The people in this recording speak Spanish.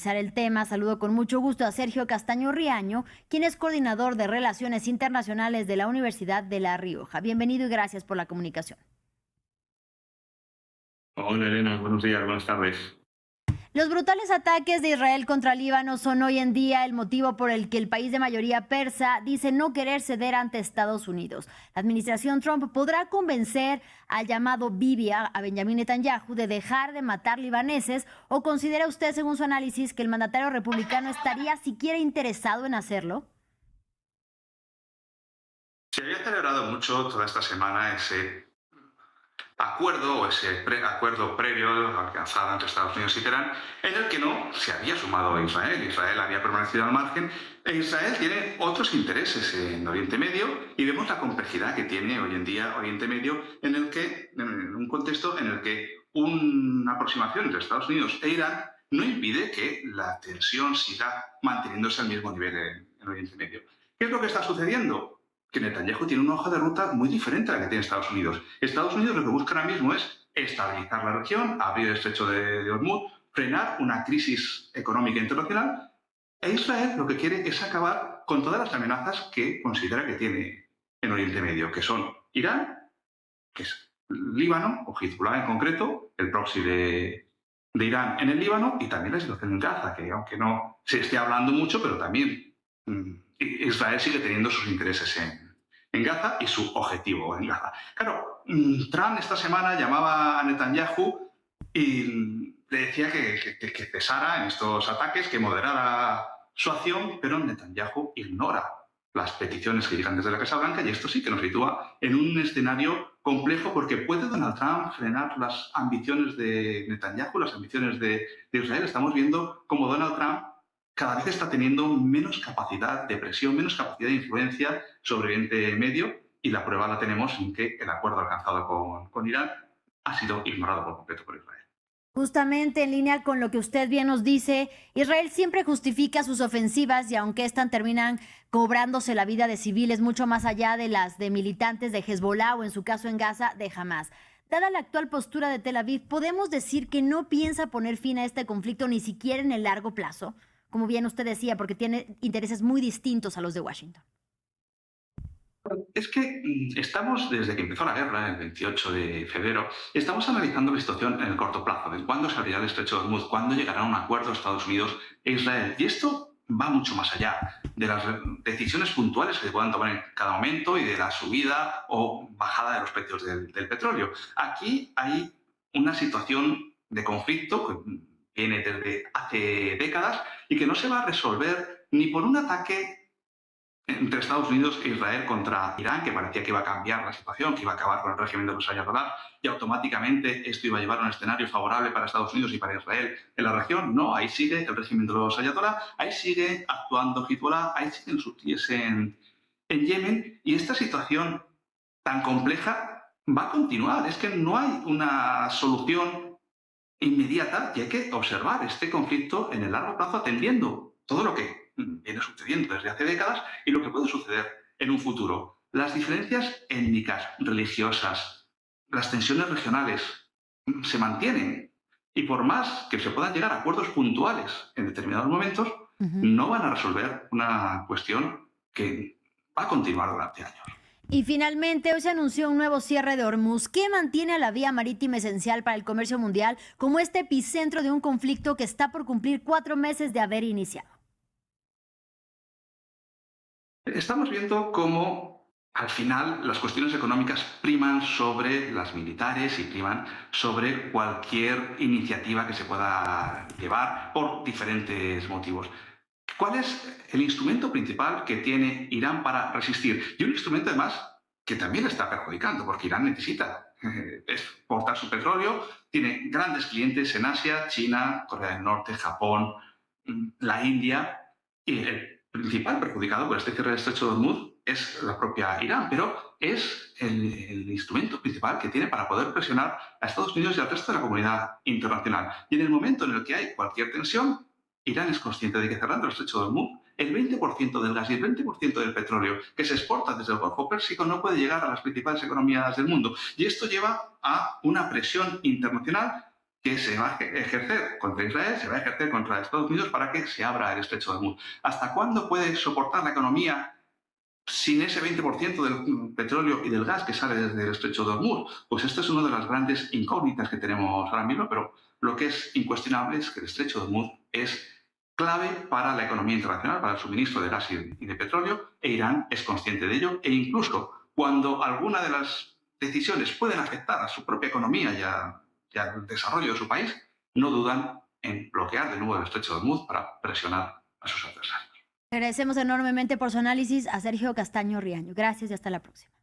El tema, saludo con mucho gusto a Sergio Castaño Riaño, quien es coordinador de Relaciones Internacionales de la Universidad de La Rioja. Bienvenido y gracias por la comunicación. Hola Elena, buenos días, buenas tardes. Los brutales ataques de Israel contra Líbano son hoy en día el motivo por el que el país de mayoría persa dice no querer ceder ante Estados Unidos. La administración Trump podrá convencer al llamado Bibi, a Benjamin Netanyahu, de dejar de matar libaneses, o considera usted, según su análisis, que el mandatario republicano estaría siquiera interesado en hacerlo. Se había celebrado mucho toda esta semana ese acuerdo o ese acuerdo previo alcanzado entre Estados Unidos y Teherán, en el que no se había sumado Israel. Israel había permanecido al margen e Israel tiene otros intereses en Oriente Medio y vemos la complejidad que tiene hoy en día Oriente Medio en un contexto en el que una aproximación entre Estados Unidos e Irán no impide que la tensión siga manteniéndose al mismo nivel en Oriente Medio. ¿Qué es lo que está sucediendo? Que Netanyahu tiene una hoja de ruta muy diferente a la que tiene Estados Unidos. Estados Unidos lo que busca ahora mismo es estabilizar la región, abrir el estrecho de Hormuz, frenar una crisis económica internacional, e Israel lo que quiere es acabar con todas las amenazas que considera que tiene en Oriente Medio, que son Irán, que es Líbano, o Hezbollah en concreto, el proxy de Irán en el Líbano, y también la situación en Gaza, que aunque no se esté hablando mucho, pero también Israel sigue teniendo sus intereses en Gaza y su objetivo en Gaza. Claro, Trump esta semana llamaba a Netanyahu y le decía que cesara en estos ataques, que moderara su acción, pero Netanyahu ignora las peticiones que llegan desde la Casa Blanca, y esto sí que nos sitúa en un escenario complejo, porque ¿puede Donald Trump frenar las ambiciones de Netanyahu, las ambiciones de Israel? Estamos viendo cómo Donald Trump cada vez está teniendo menos capacidad de presión, menos capacidad de influencia sobre Oriente Medio, y la prueba la tenemos en que el acuerdo alcanzado con Irán ha sido ignorado por completo por Israel. Justamente en línea con lo que usted bien nos dice, Israel siempre justifica sus ofensivas, y aunque estas terminan cobrándose la vida de civiles mucho más allá de las de militantes de Hezbollah o, en su caso en Gaza, de Hamas. Dada la actual postura de Tel Aviv, ¿podemos decir que no piensa poner fin a este conflicto ni siquiera en el largo plazo? Como bien usted decía, porque tiene intereses muy distintos a los de Washington. Es que estamos, desde que empezó la guerra, el 28 de febrero, estamos analizando la situación en el corto plazo, de cuándo se abrirá el estrecho de Hormuz, cuándo llegará un acuerdo Estados Unidos e Israel. Y esto va mucho más allá de las decisiones puntuales que se puedan tomar en cada momento y de la subida o bajada de los precios del petróleo. Aquí hay una situación de conflicto que viene desde hace décadas y que no se va a resolver ni por un ataque entre Estados Unidos e Israel contra Irán, que parecía que iba a cambiar la situación, que iba a acabar con el régimen de los ayatolás, y automáticamente esto iba a llevar a un escenario favorable para Estados Unidos y para Israel en la región. No, ahí sigue el régimen de los ayatolás, ahí sigue actuando Hezbollah, ahí siguen sus pies en Yemen, y esta situación tan compleja va a continuar. Es que no hay una solución inmediata y hay que observar este conflicto en el largo plazo, atendiendo todo lo que viene sucediendo desde hace décadas y lo que puede suceder en un futuro. Las diferencias étnicas, religiosas, las tensiones regionales se mantienen, y por más que se puedan llegar a acuerdos puntuales en determinados momentos, no van a resolver una cuestión que va a continuar durante años. Y finalmente, hoy se anunció un nuevo cierre de Hormuz, que mantiene a la vía marítima esencial para el comercio mundial como este epicentro de un conflicto que está por cumplir 4 meses de haber iniciado. Estamos viendo cómo al final las cuestiones económicas priman sobre las militares y priman sobre cualquier iniciativa que se pueda llevar por diferentes motivos. ¿Cuál es el instrumento principal que tiene Irán para resistir? Y un instrumento, además, que también le está perjudicando, porque Irán necesita exportar su petróleo, tiene grandes clientes en Asia, China, Corea del Norte, Japón, la India, y el principal perjudicado por este cierre del estrecho de Hormuz es la propia Irán, pero es el instrumento principal que tiene para poder presionar a Estados Unidos y al resto de la comunidad internacional. Y en el momento en el que hay cualquier tensión, Irán es consciente de que, cerrando el estrecho de Hormuz, el 20% del gas y el 20% del petróleo que se exporta desde el Golfo Pérsico no puede llegar a las principales economías del mundo. Y esto lleva a una presión internacional que se va a ejercer contra Israel, se va a ejercer contra Estados Unidos para que se abra el estrecho de Hormuz. ¿Hasta cuándo puede soportar la economía sin ese 20% del petróleo y del gas que sale desde el estrecho de Hormuz? Pues esta es una de las grandes incógnitas que tenemos ahora mismo, pero lo que es incuestionable es que el estrecho de Hormuz es clave para la economía internacional, para el suministro de gas y de petróleo, e Irán es consciente de ello, e incluso cuando alguna de las decisiones pueden afectar a su propia economía y al desarrollo de su país, no dudan en bloquear de nuevo el estrecho de Hormuz para presionar a sus adversarios. Agradecemos enormemente por su análisis a Sergio Castaño Riaño. Gracias y hasta la próxima.